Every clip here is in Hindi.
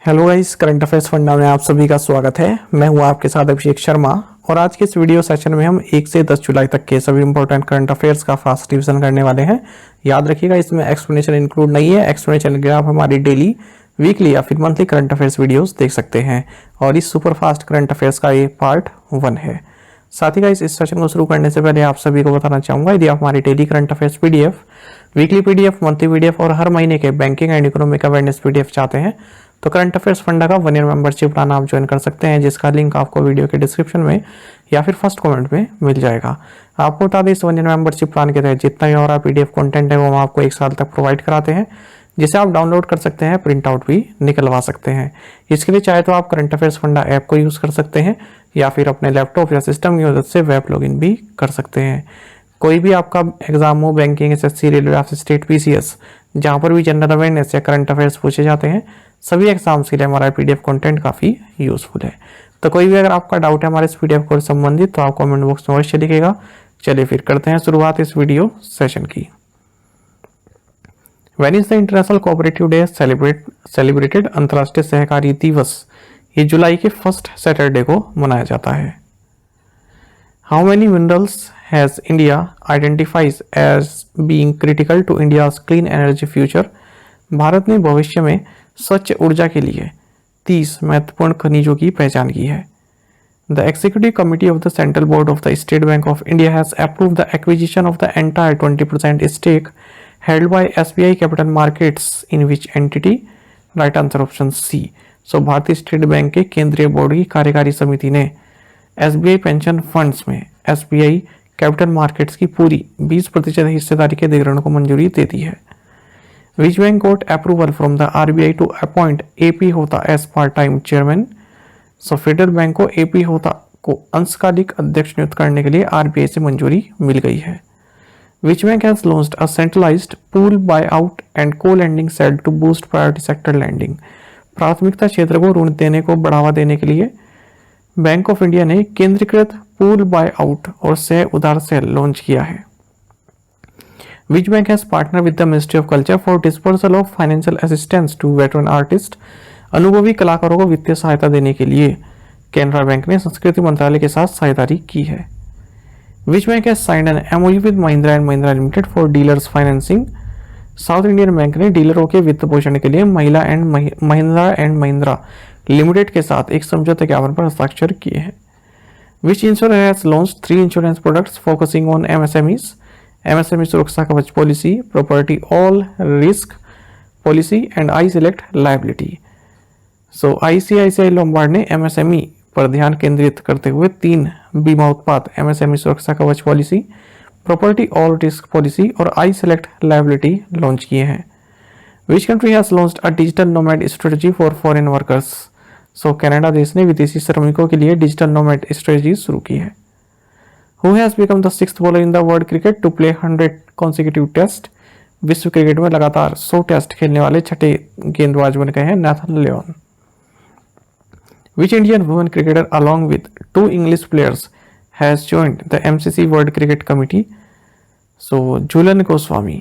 Hello guys, current affairs funda में आप सभी का स्वागत है। मैं हूं आपके साथ अभिषेक शर्मा और आज के इस वीडियो सेशन में हम 1 से 10 जुलाई तक के सभी इंपॉर्टेंट करंट अफेयर्स का फास्ट रिवीजन करने वाले हैं। याद रखिएगा, इसमें एक्सप्लेनेशन इंक्लूड नहीं है। एक्सप्लेनेशन के आप हमारी डेली, वीकली या फिर मंथली करंट अफेयर्स वीडियोस देख सकते हैं और इस सुपर फास्ट करंट अफेयर्स का ये पार्ट 1 है। साथ ही गाइस, इस सेशन को शुरू करने से पहले आप सभी को बताना चाहूंगा, यदि आप हमारी daily current affairs PDF, weekly PDF, monthly PDF और हर महीने के banking and economic awareness PDF चाहते हैं तो करंट अफेयर्स फंडा का 1 ईयर मेंबरशिप प्लान आप ज्वाइन कर सकते हैं, जिसका लिंक आपको वीडियो के डिस्क्रिप्शन में या फिर फर्स्ट कमेंट में मिल जाएगा। आपको बता दें, इस 1 ईयर मेंबरशिप प्लान के तहत जितना भी हमारा पीडीएफ कंटेंट है वो हम आपको 1 साल तक प्रोवाइड कराते हैं, जिसे आप डाउनलोड कर सकते हैं, प्रिंट आउट भी निकलवा सकते हैं। इसके लिए चाहे तो आप करंट अफेयर्स फंडा ऐप को यूज कर सकते हैं या फिर अपने लैपटॉप या सिस्टम की मदद से वेब लॉगिन भी कर सकते हैं। कोई भी आपका एग्जाम हो, बैंकिंग, एसएससी, रेलवे या स्टेट पीसीएस, जहां पर भी जनरल अवेयरनेस या करंट अफेयर्स पूछे जाते हैं, सभी एग्जाम्स के लिए हमारा पीडीएफ कंटेंट काफी यूजफुल है। तो कोई भी अगर आपका डाउट है हमारे इस पीडीएफ कोर्स संबंधित तो आप कमेंट बॉक्स में अवश्य लिखिएगा। चलिए फिर करते हैं शुरुआत इस वीडियो सेशन की। When is the international cooperative day celebrated? अंतर्राष्ट्रीय सहकारी दिवस ये जुलाई के फर्स्ट सैटरडे को मनाया जाता है। How many minerals has India identifies as being critical to India's clean energy future? Bharat ने भविष्य में स्वच्छ ऊर्जा के लिए 30 महत्वपूर्ण खनिजों की पहचान की है। The executive committee of the central board of the State Bank of India has approved the acquisition of the entire 20% stake held by SBI Capital Markets in which entity? Right answer option C. So भारतीय स्टेट बैंक के केंद्रीय बोर्ड की कार्यकारी समिति ने SBI पेंशन फंड्स में SBI कैपिटल मार्केट्स की पूरी 20% हिस्सेदारी के अधिग्रहण को मंजूरी दे दी है। Which bank got approval from the RBI to appoint AP Hota as part time chairman? So Federal Bank को AP होता को अंशकालिक अध्यक्ष नियुक्त करने के लिए RBI से मंजूरी मिल गई है। Which bank has launched a centralized pool buyout and co-lending cell to boost priority sector lending? प्राथमिकता क्षेत्र को ऋण देने को बढ़ावा देने के लिए बैंक ऑफ इंडिया ने केंद्रीकृत पूल बाय आउट और सह उधार सेल लॉन्च किया है। Which bank has partnered with the Ministry of Culture for dispersal of financial assistance to veteran artists? अनुभवी कलाकारों को वित्तीय सहायता देने के लिए केनरा बैंक ने संस्कृति मंत्रालय के साथ साझेदारी की है। Which bank has signed an MOU with Mahindra and Mahindra Limited for dealers financing? South Indian bank ने डीलरों के वित्त पोषण के लिए महिंद्रा एंड महिंद्रा लिमिटेड के साथ एक समझौते ज्ञापन पर हस्ताक्षर किए हैं। Which insurer has launched 3 insurance products focusing on MSMEs? MSME सुरक्षा कवच policy, property all risk policy and I select liability. So ICICI Lombard ने MSME पर ध्यान केंद्रित करते हुए 3 बीमा उत्पाद MSME सुरक्षा कवच policy, property all risk policy और आई सेलेक्ट लायबिलिटी लॉन्च किए हैं। विच country has launched a digital nomad strategy for foreign workers? So Canada देश ने विदेशी श्रमिकों के लिए डिजिटल नोमैड स्ट्रेटजी शुरू की है। Who has become the 6th bowler in the world cricket to play 100 consecutive Test? विश्व क्रिकेट में लगातार 100 टेस्ट खेलने वाले छठे गेंदबाज बन गए हैं Nathan Lyon. Which Indian women cricketer along with 2 English players has joined the MCC World Cricket Committee? So Jhulan Goswami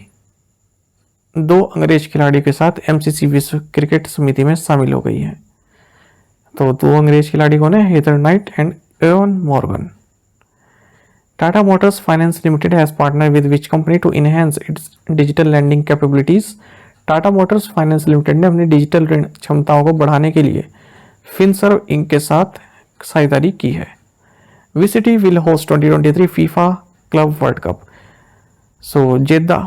2 अंग्रेज खिलाड़ियों के साथ MCC विश्व क्रिकेट समिति में शामिल हो गई हैं। तो 2 अंग्रेज खिलाड़ी कौन है? Heather Knight and Eoin Morgan. Tata Motors Finance Limited has partner with which company to enhance its digital lending capabilities? Tata Motors Finance Limited ने अपनी डिजिटल ऋण क्षमताओं को बढ़ाने के लिए फिनसर्व इंक के साथ साझेदारी की है। Which city will host 2023 FIFA Club World Cup? So Jeddah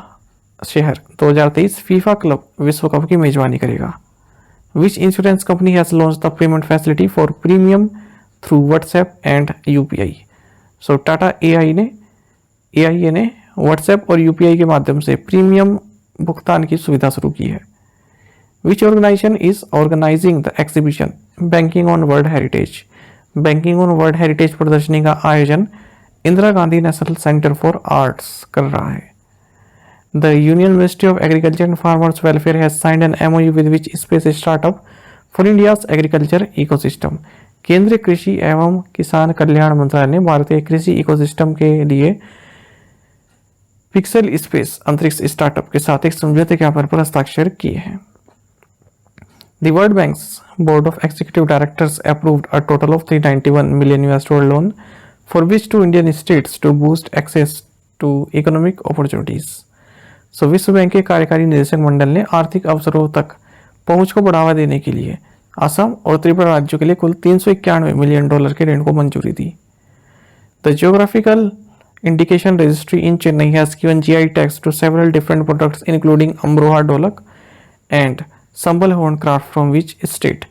शहर 2023 फीफा क्लब विश्व कप की मेजबानी करेगा। Which insurance company has launch the payment facility for premium through WhatsApp and UPI? So Tata AIA ने व्हाट्सएप और UPI के माध्यम से प्रीमियम भुगतान की सुविधा शुरू की है। Which organization is organizing the exhibition Banking on World Heritage? Banking on World Heritage प्रदर्शनी का आयोजन Indira Gandhi national centre for arts कर रहा है। The Union Ministry of Agriculture and Farmers Welfare has signed an MOU with which space startup for India's agriculture ecosystem? केंद्रीय कृषि एवं किसान कल्याण मंत्रालय ने भारतीय कृषि इकोसिस्टम के लिए पिक्सेल स्पेस अंतरिक्ष स्टार्टअप के साथ एक समझौते ज्ञापन पर हस्ताक्षर किए हैं। The World Bank's Board of Executive Directors approved a total of $391 million loan for which to Indian states to boost access to economic opportunities. So विश्व बैंक के कार्यकारी निदेशक मंडल ने आर्थिक अवसरों तक पहुंच को बढ़ावा देने के लिए असम और त्रिपुरा राज्यों के लिए कुल $391 मिलियन के ऋण को मंजूरी दी. The geographical indication registry in Chennai has given GI tags to several different products including Amroha Dholak and Sambal horn craft from which state.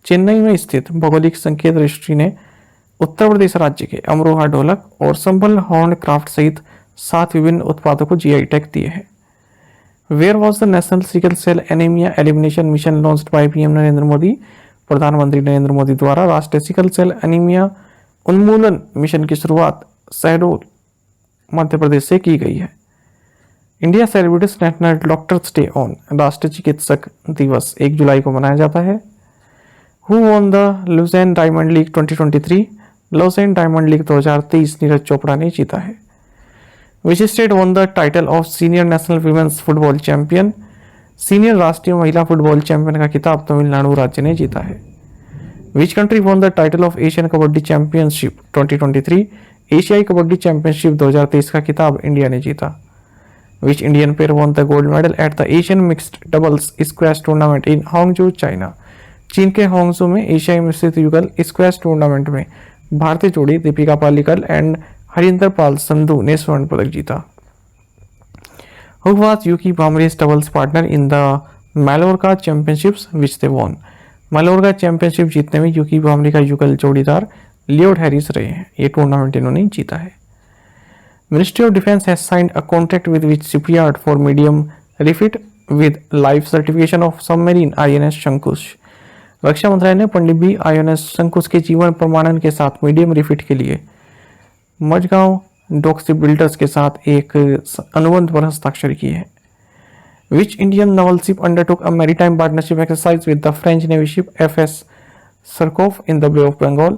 Chennai में स्थित भौगोलिक संकेत रजिस्ट्री ने उत्तर प्रदेश राज्य के अमरोहा ढोलक और संबल हॉर्न क्राफ्ट सहित 7 विभिन्न उत्पादों को जीआई टैग दिए हैं. Where was the national sickle cell anaemia elimination mission launched by PM Narendra Modi. प्रधानमंत्री नरेंद्र मोदी द्वारा राष्ट्रीय सिकल सेल एनीमिया उन्मूलन मिशन की शुरुआत शहडोल मध्य प्रदेश से की गई है. India celebrates national doctors day on. राष्ट्रीय चिकित्सक दिवस 1 जुलाई को मनाया जाता है. Who won the Lausanne Diamond League 2023. Lausanne Diamond League 2023 Neeraj Chopra ने जीता है. Which state won the title of senior national women's football champion. Senior राष्ट्रीय महिला फुटबॉल चैंपियन का खिताब तमिलनाडु राज्य ने जीता है. Which country won the title of Asian kabaddi championship 2023. एशियाई कबड्डी चैंपियनशिप 2023 का खिताब इंडिया ने जीता. Which Indian pair won the gold medal at the Asian Mixed Doubles Squash Tournament in Hangzhou, China. चीन के हांगजो में एशियाई मिश्रित युगल स्क्वैश टूर्नामेंट में भारतीय जोड़ी दीपिका पालिकल एंड हरिंदर पाल संधू ने स्वर्ण पदक जीता. Who was Yuki Bhamre's doubles partner in the Mallorca Championships which they won. Mallorca championship जीतने में यूकी भामरी का युगल जोड़ीदार लियोड हैरिस रहे हैं. ये टूर्नामेंट इन्होंने जीता है. Ministry of Defence has signed a contract with which shipyard for medium refit with life certification of submarine INS शंकुश. रक्षा मंत्रालय ने पनडुब्बी INS शंकुश के जीवन प्रमाणन के साथ मीडियम रिफिट के लिए मझगांव डॉक शिप बिल्डर्स के साथ एक अनुबंध पर हस्ताक्षर किए हैं. Which Indian naval ship undertook a maritime partnership exercise with the French Navy ship FS Surkov in the Bay of Bengal.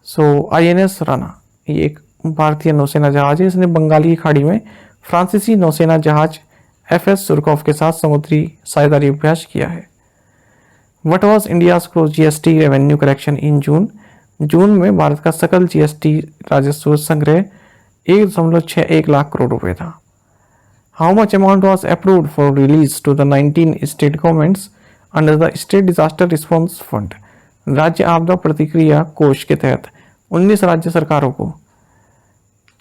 So INS Rana ये एक भारतीय नौसेना जहाज है. इसने बंगाली की खाड़ी में फ्रांसीसी नौसेना जहाज FS सुरकॉफ के साथ समुद्री साझेदारी अभ्यास किया है. What was India's gross GST revenue collection in June. जून में भारत का सकल GST राजस्व संग्रह 1.61 लाख करोड़ रुपए था. How much amount was approved for release to the 19 state governments under the state disaster response fund. राज्य आपदा प्रतिक्रिया कोष के तहत 19 राज्य सरकारों को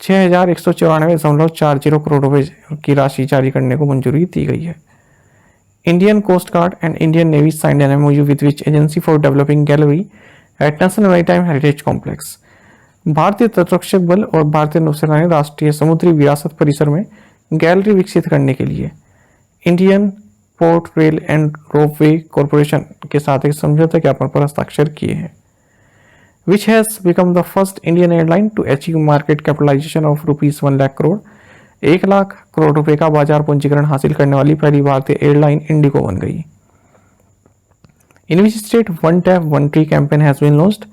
6,194.40 करोड़ रुपए की राशि जारी करने को मंजूरी दी गई है. Indian coast guard and Indian navy signed an MOU with which agency for developing gallery at national maritime heritage complex. भारतीय तटरक्षक बल और भारतीय नौसेना ने राष्ट्रीय समुद्री विरासत परिसर में गैलरी विकसित करने के लिए Indian port rail and ropeway corporation के साथ एक समझौता ज्ञापन पर हस्ताक्षर किए हैं. Which has become the first Indian airline to achieve market capitalization of rupees 1 lakh crore. 1 lakh crore रुपए का बाजार पूंजीकरण हासिल करने वाली पहली भारतीय एयरलाइन इंडिगो बन गई. In which state one tap one tree campaign has been launched.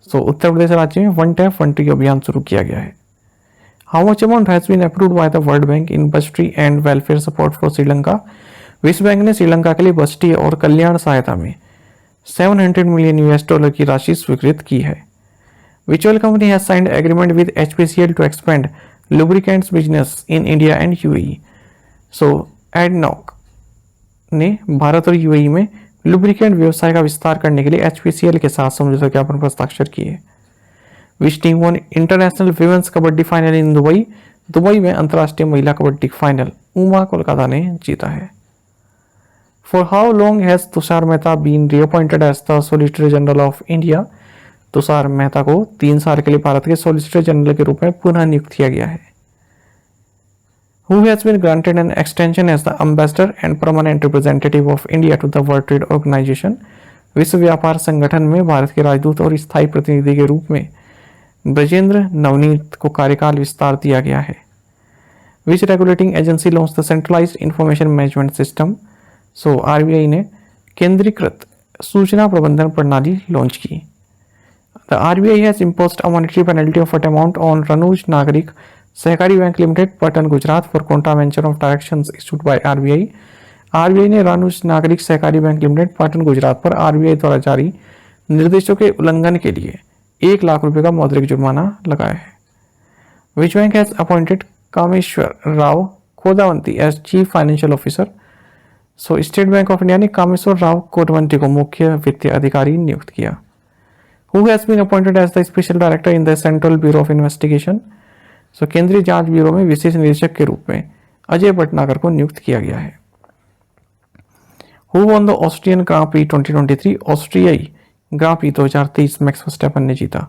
So Uttar Pradesh राज्य में वन टैप वन ट्री अभियान शुरू किया गया है. How much amount has been approved by the World Bank in budgetary and welfare support for Sri Lanka. विश्व बैंक ने श्रीलंका के लिए बजटीय और कल्याण सहायता में $700 मिलियन की राशि स्वीकृत की है. Which oil company has signed agreement with HPCL to expand lubricants business in India and UAE. So ADNOC ने भारत और UAE में लुब्रिकेंट व्यवसाय का विस्तार करने के लिए HPCL के साथ समझौता ज्ञापन पर हस्ताक्षर किए. Which team won international women's kabaddi final in Dubai. Dubai में अंतर्राष्ट्रीय महिला कबड्डी फाइनल उमा कोलकाता ने जीता है. For how long has Tushar Mehta been reappointed as the Solicitor General of India? Tushar Mehta को 3 साल के लिए भारत के सॉलिसिटर जनरल के रूप में पुनः नियुक्त किया गया है. Who has been granted an extension as the Ambassador and Permanent Representative of India to the World Trade Organization? विश्व व्यापार संगठन में भारत के राजदूत और स्थायी प्रतिनिधि के रूप में ब्रजेंद्र नवनीत को कार्यकाल विस्तार दिया गया है. Which regulating agency launched the Centralized Information Management System? So RBI ने केंद्रीकृत सूचना प्रबंधन प्रणाली लॉन्च की. The RBI has imposed a monetary penalty of an amount on Ranuj Nagarik Sahakari Bank Limited, Patan, Gujarat for contravention of directions issued by RBI RBI ने रानुज नागरिक सहकारी बैंक लिमिटेड पाटन गुजरात पर आरबीआई द्वारा जारी निर्देशों के उल्लंघन के लिए 1 लाख रुपए का मौद्रिक जुर्माना लगाया है। Which bank has appointed Kameswar Rao Kodavanti as chief financial officer. So State Bank of India ने कामेश्वर राव कोदावंती को मुख्य वित्तीय अधिकारी नियुक्त किया। Who has been appointed as the special director in the central bureau of investigation. So केंद्रीय जांच ब्यूरो में विशेष निदेशक के रूप में अजय भटनागर को नियुक्त किया गया है। Who won the Austrian grand prix 2023। ऑस्ट्रियाई ग्रां प्री 2023 मैक्स वर्स्टैपन ने जीता।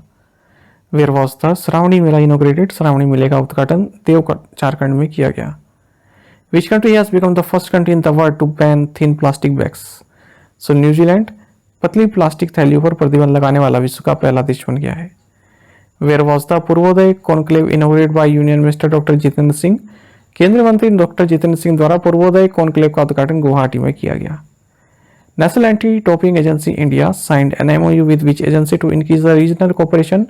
Where was the Shravani Mela inaugurated. Shravani मेले का उद्घाटन देवगढ़ झारखंड में किया गया। Which country has become the first country in the world to ban thin plastic bags. So New Zealand पतली प्लास्टिक थैलियों पर प्रतिबंध लगाने वाला विश्व का पहला देश बन गया है। Where was the Purvodaya conclave inaugurated by union minister doctor Jitendra Singh. केंद्रीय मंत्री डॉक्टर जितेंद्र सिंह द्वारा पूर्वोदय कॉन्क्लेव का उद्घाटन गुवाहाटी में किया गया। National anti doping agency India signed an MOU with which agency to increase the regional cooperation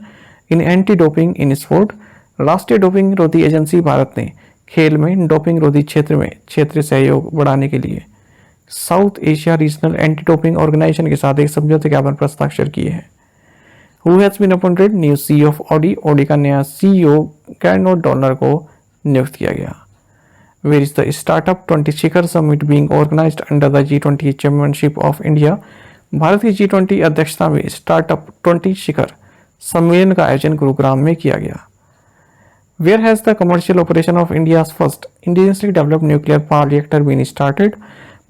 in anti doping in sport. राष्ट्रीय डोपिंग रोधी एजेंसी भारत ने खेल में डोपिंग रोधी क्षेत्र में क्षेत्रीय सहयोग बढ़ाने के लिए South Asia regional anti doping organisation के साथ एक समझौते ज्ञापन पर हस्ताक्षर किए हैं। Who has been appointed new CEO of Audi. Audi का नया सीईओ कैरनो डॉलर को नियुक्त किया गया। Where is the Startup 20 Shikhar summit being organized under the G20 championship of India. Bharat की G20 अध्यक्षता में स्टार्टअप 20 शिखर सम्मेलन का आयोजन गुरुग्राम में किया गया। Where has the commercial operation of India's first indigenously developed nuclear power reactor been started।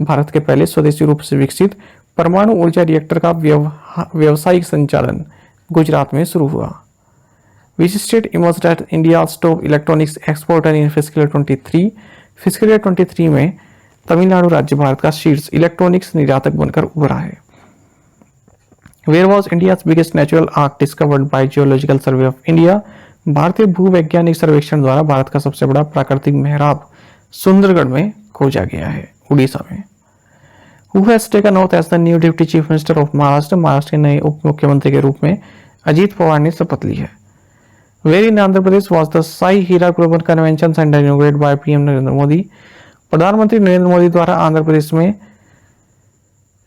Bharat के पहले स्वदेशी रूप से विकसित परमाणु ऊर्जा रिएक्टर का व्यावसायिक संचालन गुजरात में शुरू हुआ। Which state emerged as India's top electronics exporter in fiscal year 23। Physical year 23 में तमिलनाडु राज्य भारत का शीर्ष इलेक्ट्रॉनिक्स निर्यातक बनकर उभरा है। Where was India's biggest natural arch discovered by geological survey of India. भारतीय भूवैज्ञानिक सर्वेक्षण द्वारा भारत का सबसे बड़ा प्राकृतिक मेहराब सुंदरगढ़ में खोजा गया है, उड़ीसा में। Who has taken oath as the new deputy chief minister of Maharashtra. Maharashtra के नए उप मुख्यमंत्री के रूप में अजीत पवार ने शपथ ली है। Where in Andhra Pradesh was the Sai Hira Global Convention Center inaugurated by PM Narendra Modi. प्रधानमंत्री नरेंद्र मोदी द्वारा आंध्र प्रदेश में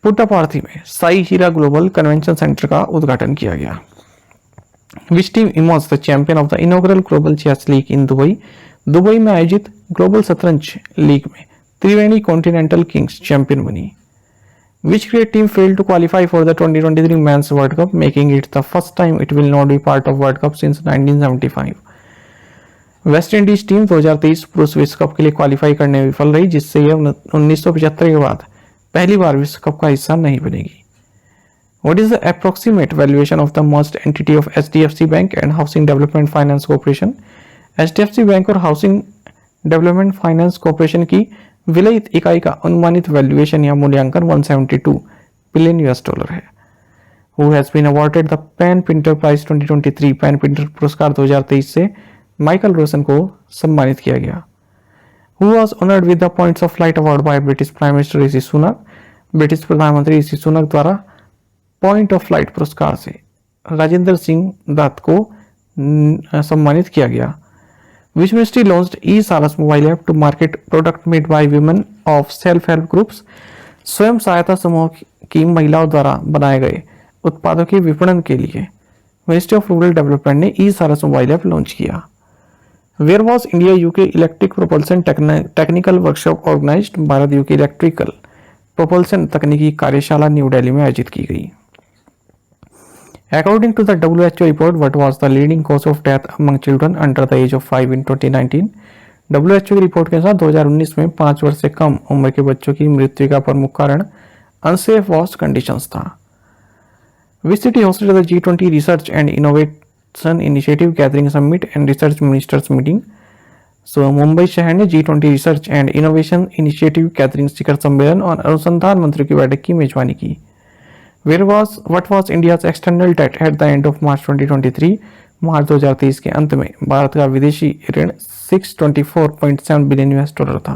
पुट्टापार्थी में साई हीरा ग्लोबल कन्वेंशन सेंटर का उद्घाटन किया गया। Which team emerged the champion of the inaugural Global Chess League in Dubai. Dubai में आयोजित ग्लोबल शतरंज लीग में त्रिवेणी कॉन्टिनेंटल किंग्स चैंपियन बनी। Which cricket team failed to qualify for the 2023 Men's World Cup, making it the first time it will not be part of World Cup since 1975। West Indies team 2023 पुरुष विश्व कप के लिए क्वालिफाई करने में विफल रही, जिससे यह 1975 के बाद पहली बार विश्व कप का हिस्सा नहीं बनेगी। What is the approximate valuation of the merged entity of HDFC Bank and Housing Development Finance Corporation। HDFC bank और हाउसिंग डेवलपमेंट फाइनेंस कॉर्पोरेशन की विलयित इकाई का अनुमानित वैल्यूएशन या मूल्यांकन 172 बिलियन यूएस डॉलर है। Who has been awarded the PEN Pinter prize 2023। PEN Pinter पुरस्कार 2023 से माइकल रोशन को सम्मानित किया गया। Who was honoured with the points of light award by British prime minister Rishi Sunak. British प्रधानमंत्री ऋषि सुनक द्वारा पॉइंट ऑफ फ्लाइट पुरस्कार से राजेंद्र सिंह दत्त को सम्मानित किया गया। Which ministry launched e-सारस mobile app to market product made by women of self help groups. स्वयं सहायता समूह की महिलाओं द्वारा बनाए गए उत्पादों के विपणन के लिए मिनिस्ट्री ऑफ रूरल डेवलपमेंट ने ई-सारस मोबाइल ऐप लॉन्च किया। Where was India UK electric propulsion technical workshop organised. Bharat UK electrical propulsion तकनीकी कार्यशाला न्यू दिल्ली में आयोजित की गई। According to the WHO report, what was the leading cause of death among children under the age of 5 in 2019? WHO की रिपोर्ट के अनुसार 2019 में 5 वर्ष से कम उम्र के बच्चों की मृत्यु का प्रमुख कारण अनसेफ वॉच कंडीशंस था। Which city hosted the G20 Research and Innovation Initiative Gathering Summit and Research Ministers Meeting? So Mumbai शहर ने G20 research and innovation initiative gathering शिखर सम्मेलन और अनुसंधान मंत्रियों की बैठक की मेजबानी की। What was India's external debt at the end of March 2023? मार्च 2023 के अंत में भारत का विदेशी ऋण 624.7 बिलियन यूएस डॉलर था।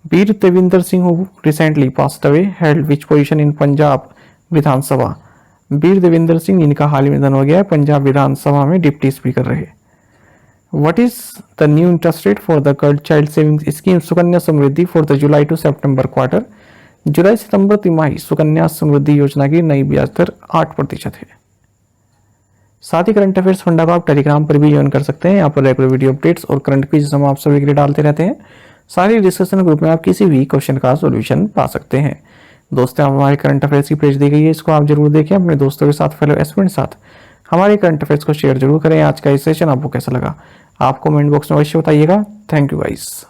Vir Devinder Singh who recently passed away held which position in Punjab विधानसभा। वीर देविंदर सिंह जिनका हाल ही में निधन हो गया है, पंजाब विधानसभा में डिप्टी स्पीकर रहे। What is the new interest rate for the child savings scheme Sukanya Samriddhi for the July to September quarter? जुलाई सितंबर तिमाही सुकन्या समृद्धि योजना की नई ब्याज दर 8% है। साथ ही करंट अफेयर्स फंडा को आप टेलीग्राम पर भी ज्वाइन कर सकते हैं। यहाँ पर रेगुलर वीडियो अपडेट्स और करंट क्विज हम आप सभी के लिए डालते रहते हैं। सारी डिस्कशन ग्रुप में आप किसी भी क्वेश्चन का सोल्यूशन पा सकते हैं। दोस्तों, हमारे करंट अफेयर्स की पेज दी गई है, इसको आप जरूर देखें, अपने दोस्तों के साथ, फेलो एस्पिरेंट के साथ हमारे करंट अफेयर्स को शेयर जरूर करें। आज का इस सेशन आपको कैसा लगा, आप कमेंट बॉक्स में अवश्य बताइएगा। Thank you guys.